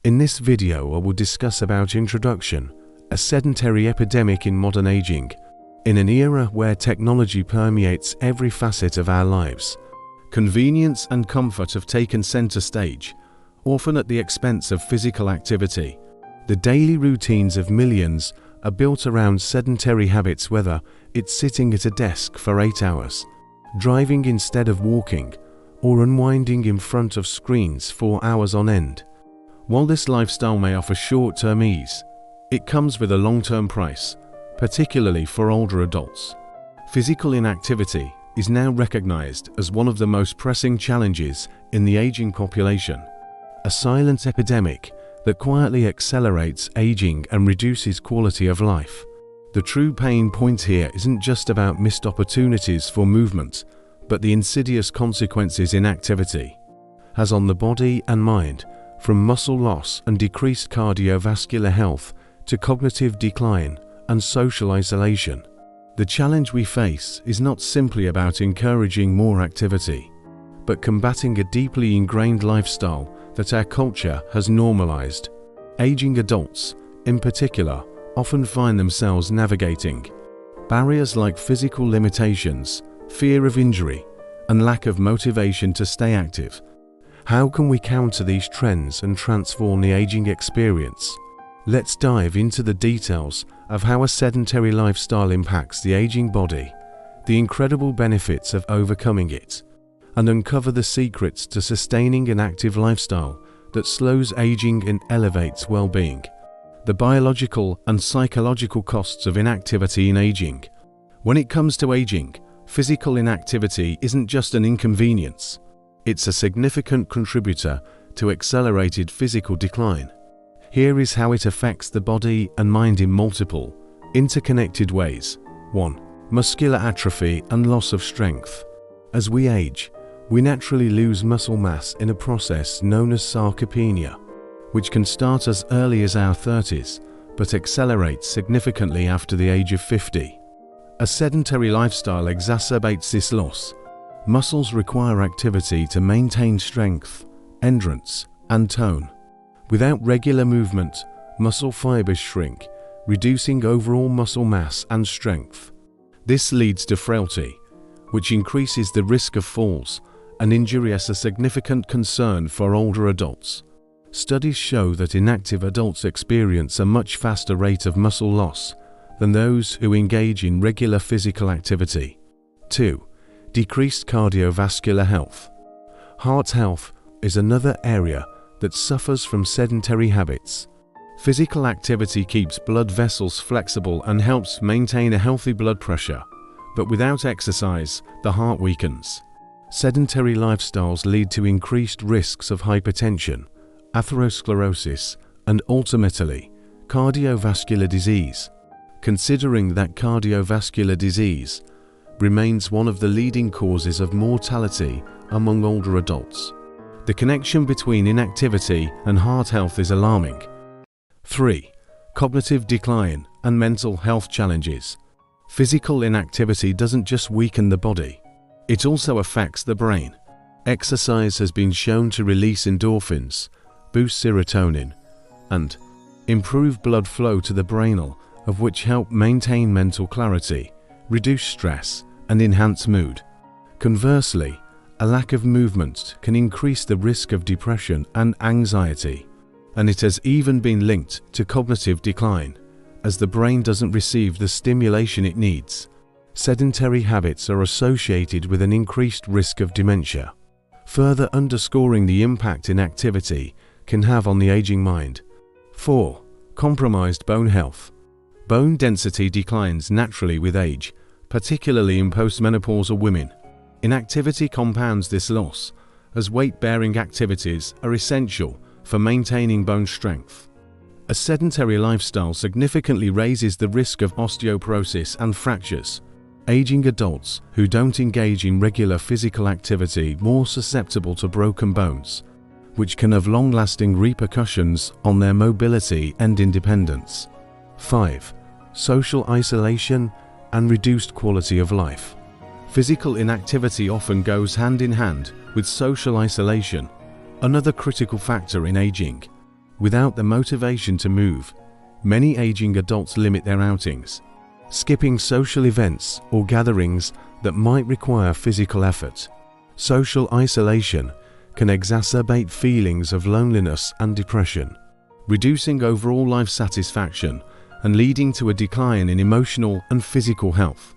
In this video I will discuss about introduction, a sedentary epidemic in modern aging, in an era where technology permeates every facet of our lives. Convenience and comfort have taken center stage, often at the expense of physical activity. The daily routines of millions are built around sedentary habits, whether it's sitting at a desk for 8 hours, driving instead of walking, or unwinding in front of screens for hours on end. While this lifestyle may offer short-term ease, it comes with a long-term price, particularly for older adults. Physical inactivity is now recognized as one of the most pressing challenges in the aging population, a silent epidemic that quietly accelerates aging and reduces quality of life. The true pain point here isn't just about missed opportunities for movement, but the insidious consequences inactivity has on the body and mind, from muscle loss and decreased cardiovascular health to cognitive decline and social isolation. The challenge we face is not simply about encouraging more activity, but combating a deeply ingrained lifestyle that our culture has normalized. Aging adults, in particular, often find themselves navigating barriers like physical limitations, fear of injury, and lack of motivation to stay active. How can we counter these trends and transform the aging experience? Let's dive into the details of how a sedentary lifestyle impacts the aging body, the incredible benefits of overcoming it, and uncover the secrets to sustaining an active lifestyle that slows aging and elevates well-being. The biological and psychological costs of inactivity in aging. When it comes to aging, physical inactivity isn't just an inconvenience. It's a significant contributor to accelerated physical decline. Here is how it affects the body and mind in multiple, interconnected ways. 1. Muscular atrophy and loss of strength. As we age, we naturally lose muscle mass in a process known as sarcopenia, which can start as early as our 30s, but accelerates significantly after the age of 50. A sedentary lifestyle exacerbates this loss. Muscles require activity to maintain strength, endurance, and tone. Without regular movement, muscle fibers shrink, reducing overall muscle mass and strength. This leads to frailty, which increases the risk of falls and injury as a significant concern for older adults. Studies show that inactive adults experience a much faster rate of muscle loss than those who engage in regular physical activity. 2. Decreased cardiovascular health. Heart health is another area that suffers from sedentary habits. Physical activity keeps blood vessels flexible and helps maintain a healthy blood pressure, but without exercise, the heart weakens. Sedentary lifestyles lead to increased risks of hypertension, atherosclerosis, and ultimately, cardiovascular disease. Considering that cardiovascular disease remains one of the leading causes of mortality among older adults, the connection between inactivity and heart health is alarming. 3. Cognitive decline and mental health challenges. Physical inactivity doesn't just weaken the body, it also affects the brain. Exercise has been shown to release endorphins, boost serotonin, and improve blood flow to the brain, all of which help maintain mental clarity, reduce stress, and enhance mood. Conversely, a lack of movement can increase the risk of depression and anxiety, and it has even been linked to cognitive decline, as the brain doesn't receive the stimulation it needs. Sedentary habits are associated with an increased risk of dementia, further underscoring the impact inactivity can have on the aging mind. 4. Compromised bone health. Bone density declines naturally with age, particularly in postmenopausal women. Inactivity compounds this loss, as weight-bearing activities are essential for maintaining bone strength. A sedentary lifestyle significantly raises the risk of osteoporosis and fractures. Aging adults who don't engage in regular physical activity are more susceptible to broken bones, which can have long-lasting repercussions on their mobility and independence. 5. Social isolation and reduced quality of life. Physical inactivity often goes hand in hand with social isolation, another critical factor in aging. Without the motivation to move, many aging adults limit their outings, skipping social events or gatherings that might require physical effort. Social isolation can exacerbate feelings of loneliness and depression, reducing overall life satisfaction and leading to a decline in emotional and physical health.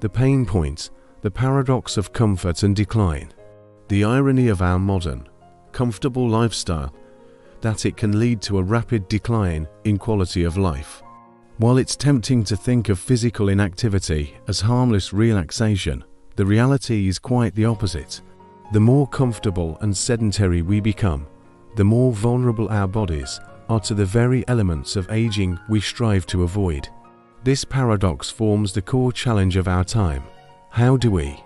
The pain point, the paradox of comfort and decline. The irony of our modern, comfortable lifestyle, that it can lead to a rapid decline in quality of life. While it's tempting to think of physical inactivity as harmless relaxation, the reality is quite the opposite. The more comfortable and sedentary we become, the more vulnerable our bodies are to the very elements of aging we strive to avoid. This paradox forms the core challenge of our time. How do we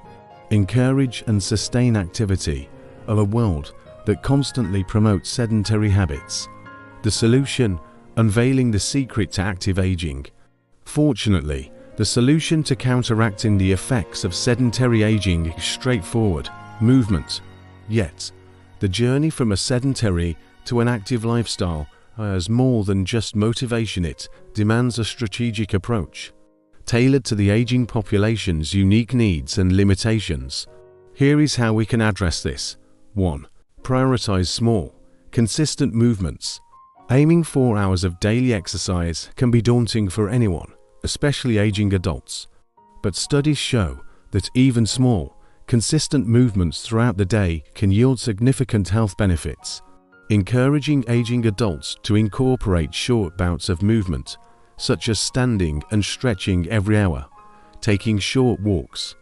encourage and sustain activity of a world that constantly promotes sedentary habits? The solution: unveiling the secret to active aging. Fortunately, the solution to counteracting the effects of sedentary aging is straightforward: movement. Yet, the journey from a sedentary to an active lifestyle has more than just motivation. It demands a strategic approach, tailored to the aging population's unique needs and limitations. Here is how we can address this. 1. Prioritize small, consistent movements. Aiming 4 hours of daily exercise can be daunting for anyone, especially aging adults. But studies show that even small, consistent movements throughout the day can yield significant health benefits. Encouraging aging adults to incorporate short bouts of movement, such as standing and stretching every hour, taking short walks,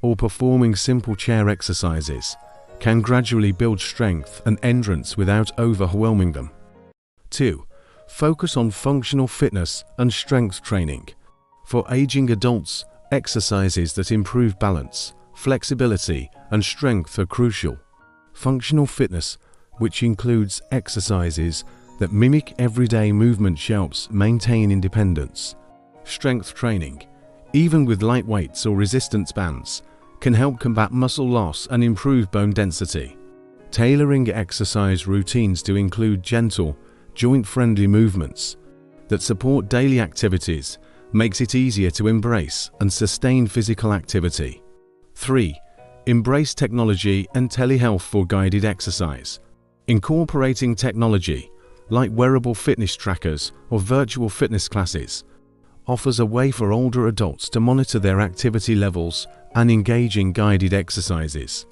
or performing simple chair exercises, can gradually build strength and endurance without overwhelming them. 2. Focus on functional fitness and strength training. For aging adults, exercises that improve balance, flexibility, and strength are crucial. Functional fitness, which includes exercises that mimic everyday movement, helps maintain independence. Strength training, even with light weights or resistance bands, can help combat muscle loss and improve bone density. Tailoring exercise routines to include gentle, joint-friendly movements that support daily activities makes it easier to embrace and sustain physical activity. 3. Embrace technology and telehealth for guided exercise. Incorporating technology, like wearable fitness trackers or virtual fitness classes, offers a way for older adults to monitor their activity levels and engage in guided exercises.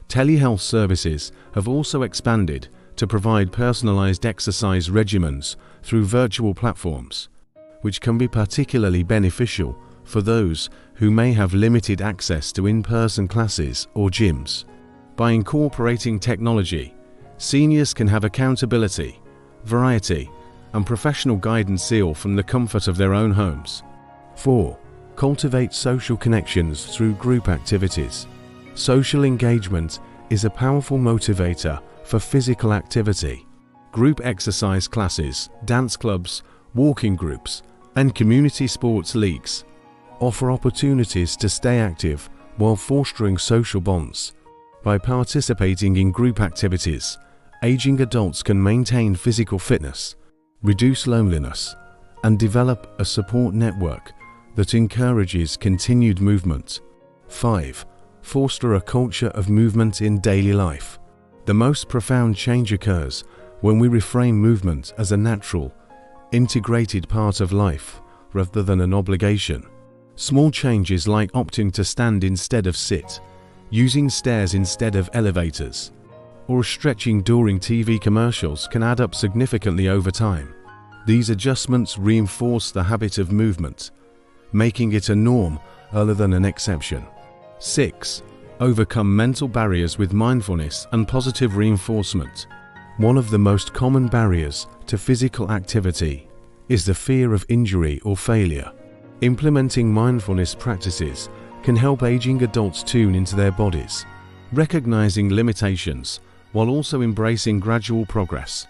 Telehealth services have also expanded to provide personalized exercise regimens through virtual platforms, which can be particularly beneficial for those who may have limited access to in-person classes or gyms. By incorporating technology, seniors can have accountability, variety, and professional guidance all from the comfort of their own homes. 4. Cultivate social connections through group activities. Social engagement is a powerful motivator for physical activity. Group exercise classes, dance clubs, walking groups, and community sports leagues offer opportunities to stay active while fostering social bonds. By participating in group activities, aging adults can maintain physical fitness, reduce loneliness, and develop a support network that encourages continued movement. 5. Foster a culture of movement in daily life. The most profound change occurs when we reframe movement as a natural, integrated part of life rather than an obligation. Small changes like opting to stand instead of sit, using stairs instead of elevators, or stretching during TV commercials can add up significantly over time. These adjustments reinforce the habit of movement, making it a norm rather than an exception. 6. Overcome mental barriers with mindfulness and positive reinforcement. One of the most common barriers to physical activity is the fear of injury or failure. Implementing mindfulness practices can help aging adults tune into their bodies, recognizing limitations while also embracing gradual progress.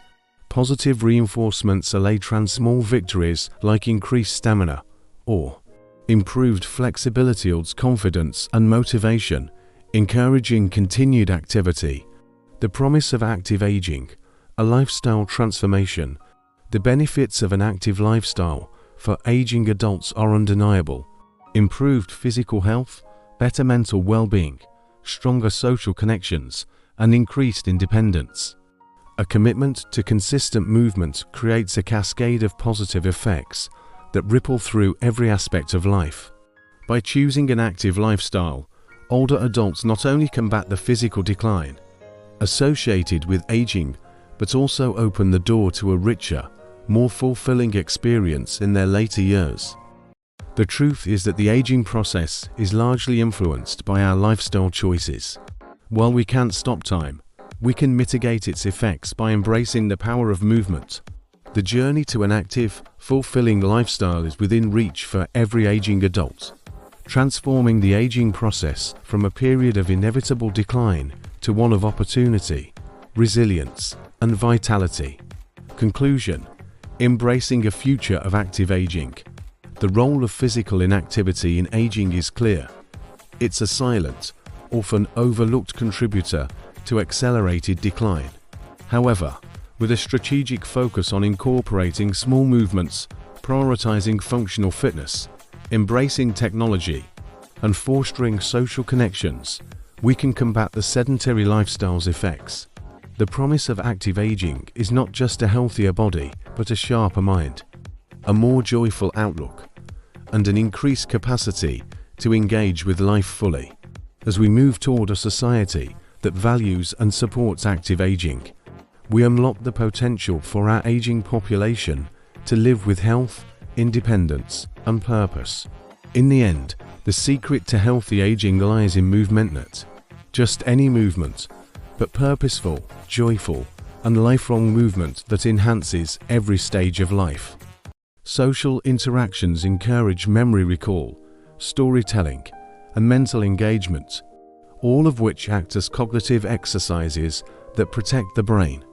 Positive reinforcements allay small victories like increased stamina or improved flexibility builds confidence and motivation, encouraging continued activity. The promise of active aging, a lifestyle transformation The benefits of an active lifestyle for aging adults are undeniable. Improved physical health, better mental well-being, stronger social connections, and increased independence. A commitment to consistent movement creates a cascade of positive effects that ripple through every aspect of life. By choosing an active lifestyle, older adults not only combat the physical decline associated with aging, but also open the door to a richer, more fulfilling experience in their later years. The truth is that the aging process is largely influenced by our lifestyle choices. While we can't stop time, we can mitigate its effects by embracing the power of movement. The journey to an active, fulfilling lifestyle is within reach for every aging adult, transforming the aging process from a period of inevitable decline to one of opportunity, resilience, and vitality. Conclusion: embracing a future of active aging. The role of physical inactivity in aging is clear. It's a silent, often overlooked contributor to accelerated decline. However, with a strategic focus on incorporating small movements, prioritizing functional fitness, embracing technology, and fostering social connections, we can combat the sedentary lifestyle's effects. The promise of active aging is not just a healthier body, but a sharper mind, a more joyful outlook, and an increased capacity to engage with life fully. As we move toward a society that values and supports active aging, we unlock the potential for our aging population to live with health, independence, and purpose. In the end, the secret to healthy aging lies in movement, not just any movement, but purposeful, joyful, and lifelong movement that enhances every stage of life. Social interactions encourage memory recall, storytelling, and mental engagement, all of which act as cognitive exercises that protect the brain.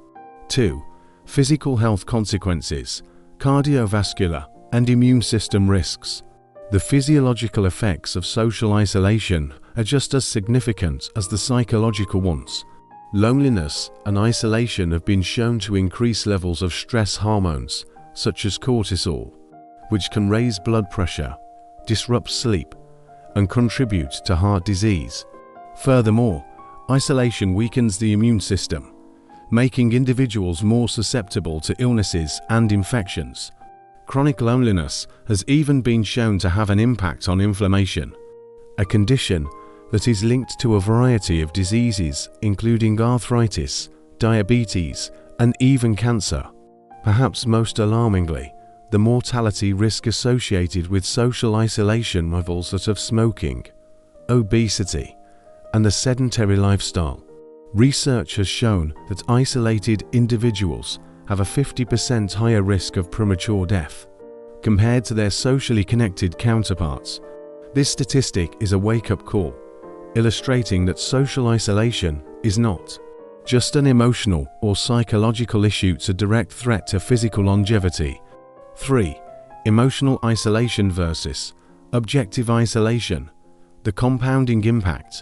2. Physical health consequences, cardiovascular, and immune system risks. The physiological effects of social isolation are just as significant as the psychological ones. Loneliness and isolation have been shown to increase levels of stress hormones, such as cortisol, which can raise blood pressure, disrupt sleep, and contribute to heart disease. Furthermore, isolation weakens the immune system, making individuals more susceptible to illnesses and infections. Chronic loneliness has even been shown to have an impact on inflammation, a condition that is linked to a variety of diseases including arthritis, diabetes, and even cancer. Perhaps most alarmingly, the mortality risk associated with social isolation rivals that of smoking, obesity, and the sedentary lifestyle. Research has shown that isolated individuals have a 50% higher risk of premature death compared to their socially connected counterparts. This statistic is a wake-up call, illustrating that social isolation is not just an emotional or psychological issue, it's a direct threat to physical longevity. 3. Emotional isolation versus objective isolation. The compounding impact.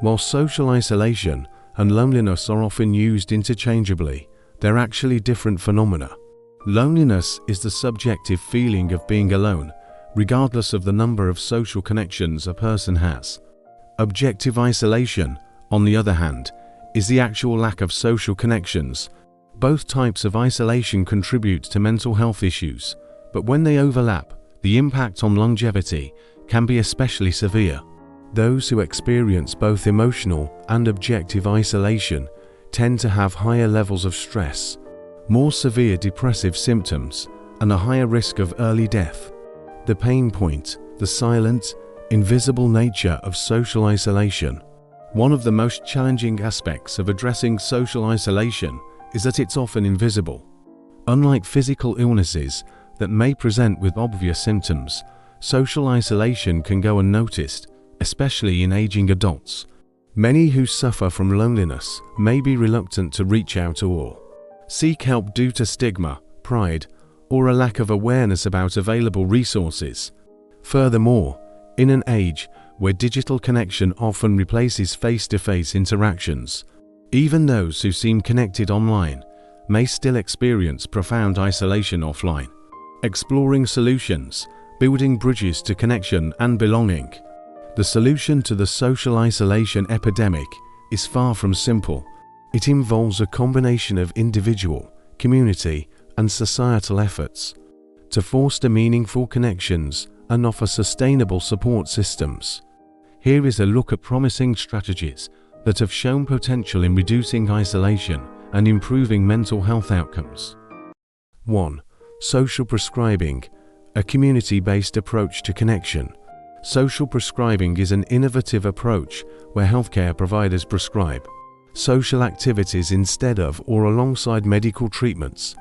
While social isolation and loneliness are often used interchangeably, they're actually different phenomena. Loneliness is the subjective feeling of being alone, regardless of the number of social connections a person has. Objective isolation, on the other hand, is the actual lack of social connections. Both types of isolation contribute to mental health issues, but when they overlap, the impact on longevity can be especially severe. Those who experience both emotional and objective isolation tend to have higher levels of stress, more severe depressive symptoms, and a higher risk of early death. The pain point: the silent, invisible nature of social isolation. One of the most challenging aspects of addressing social isolation is that it's often invisible. Unlike physical illnesses that may present with obvious symptoms, social isolation can go unnoticed, especially in aging adults. Many who suffer from loneliness may be reluctant to reach out or seek help due to stigma, pride, or a lack of awareness about available resources. Furthermore, in an age where digital connection often replaces face-to-face interactions, even those who seem connected online may still experience profound isolation offline. Exploring solutions, building bridges to connection and belonging. The solution to the social isolation epidemic is far from simple. It involves a combination of individual, community, and societal efforts to foster meaningful connections and offer sustainable support systems. Here is a look at promising strategies that have shown potential in reducing isolation and improving mental health outcomes. 1. Social prescribing, a community-based approach to connection. Social prescribing is an innovative approach where healthcare providers prescribe social activities instead of or alongside medical treatments.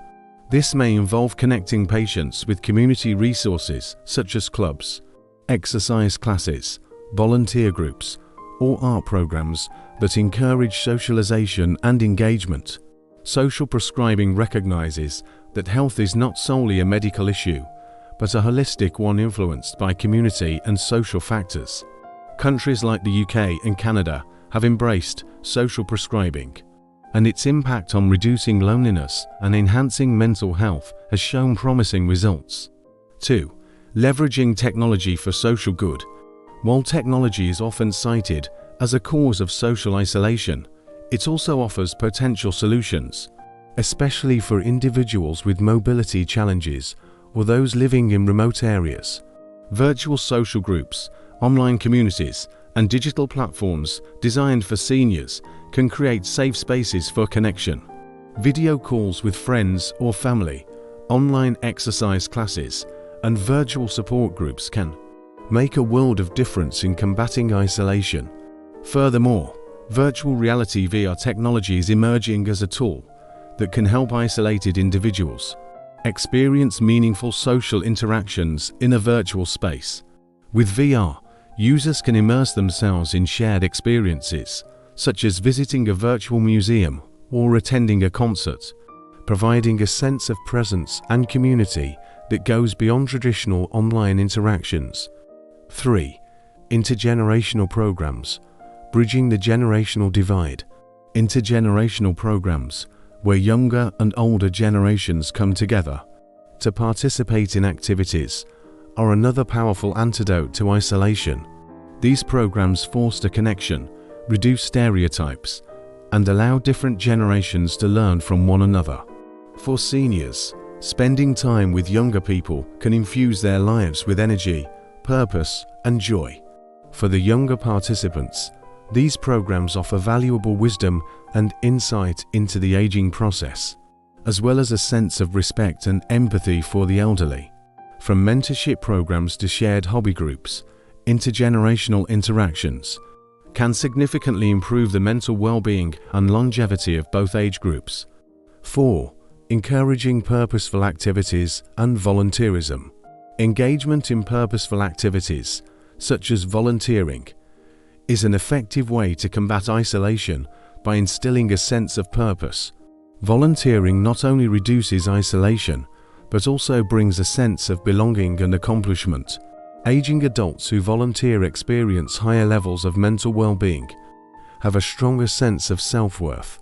This may involve connecting patients with community resources such as clubs, exercise classes, volunteer groups, or art programs that encourage socialization and engagement. Social prescribing recognizes that health is not solely a medical issue, but a holistic one influenced by community and social factors. Countries like the UK and Canada have embraced social prescribing, and its impact on reducing loneliness and enhancing mental health has shown promising results. 2. Leveraging technology for social good. While technology is often cited as a cause of social isolation, it also offers potential solutions, especially for individuals with mobility challenges or those living in remote areas. Virtual social groups, online communities, and digital platforms designed for seniors can create safe spaces for connection. Video calls with friends or family, online exercise classes, and virtual support groups can make a world of difference in combating isolation. Furthermore, virtual reality VR technology is emerging as a tool that can help isolated individuals experience meaningful social interactions in a virtual space. With VR, users can immerse themselves in shared experiences, such as visiting a virtual museum or attending a concert, providing a sense of presence and community that goes beyond traditional online interactions. 3. Intergenerational programs, bridging the generational divide. Intergenerational programs, where younger and older generations come together to participate in activities, are another powerful antidote to isolation. These programs foster connection, reduce stereotypes, and allow different generations to learn from one another. For seniors, spending time with younger people can infuse their lives with energy, purpose, and joy. For the younger participants, these programs offer valuable wisdom and insight into the aging process, as well as a sense of respect and empathy for the elderly. From mentorship programs to shared hobby groups, intergenerational interactions can significantly improve the mental well-being and longevity of both age groups. 4. Encouraging purposeful activities and volunteerism. Engagement in purposeful activities, such as volunteering, is an effective way to combat isolation by instilling a sense of purpose. Volunteering not only reduces isolation, but also brings a sense of belonging and accomplishment. Aging adults who volunteer experience higher levels of mental well-being, have a stronger sense of self-worth,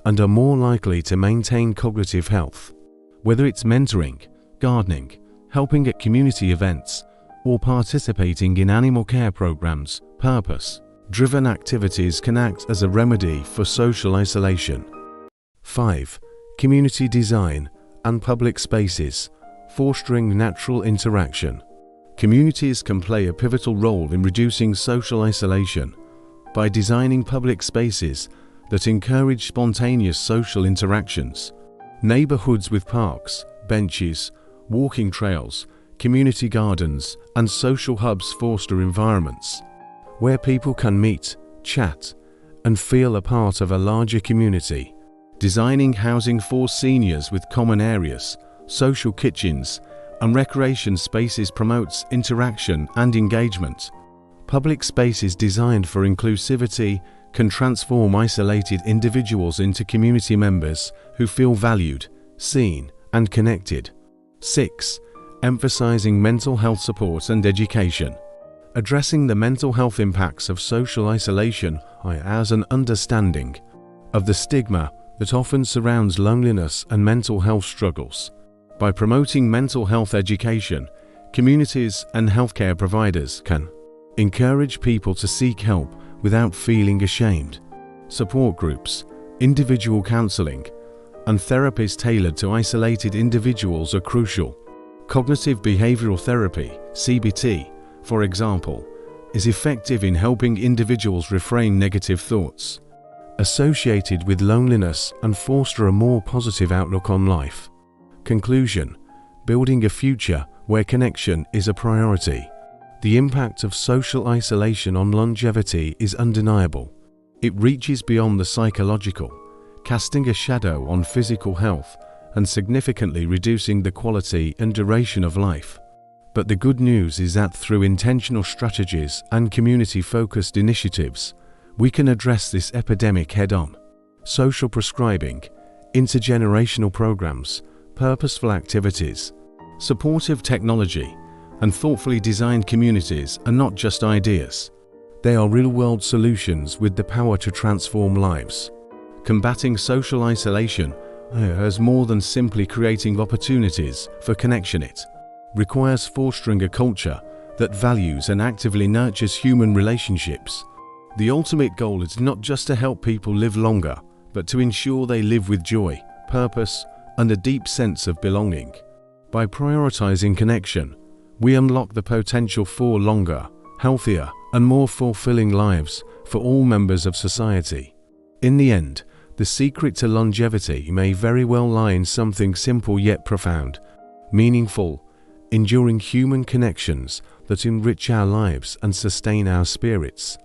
and are more likely to maintain cognitive health. Whether it's mentoring, gardening, helping at community events, or participating in animal care programs, purpose-driven activities can act as a remedy for social isolation. 5. Community design and public spaces, fostering natural interaction. Communities can play a pivotal role in reducing social isolation by designing public spaces that encourage spontaneous social interactions. Neighborhoods with parks, benches, walking trails, community gardens, and social hubs foster environments where people can meet, chat, and feel a part of a larger community. Designing housing for seniors with common areas, social kitchens, and recreation spaces promotes interaction and engagement. Public spaces designed for inclusivity can transform isolated individuals into community members who feel valued, seen, and connected. 6. Emphasizing mental health support and education. Addressing the mental health impacts of social isolation requires an understanding of the stigma that often surrounds loneliness and mental health struggles. By promoting mental health education, communities and healthcare providers can encourage people to seek help without feeling ashamed. Support groups, individual counseling, and therapies tailored to isolated individuals are crucial. Cognitive behavioral therapy, CBT, for example, is effective in helping individuals refrain negative thoughts associated with loneliness and foster a more positive outlook on life. Conclusion: building a future where connection is a priority. The impact of social isolation on longevity is undeniable. It reaches beyond the psychological, casting a shadow on physical health and significantly reducing the quality and duration of life. But the good news is that through intentional strategies and community-focused initiatives, we can address this epidemic head-on. Social prescribing, intergenerational programs, purposeful activities, supportive technology, and thoughtfully designed communities are not just ideas. They are real-world solutions with the power to transform lives. Combating social isolation as more than simply creating opportunities for connection. It requires fostering a culture that values and actively nurtures human relationships. The ultimate goal is not just to help people live longer, but to ensure they live with joy, purpose, and a deep sense of belonging. By prioritizing connection, we unlock the potential for longer, healthier, and more fulfilling lives for all members of society. In the end, the secret to longevity may very well lie in something simple yet profound, meaningful, enduring human connections that enrich our lives and sustain our spirits.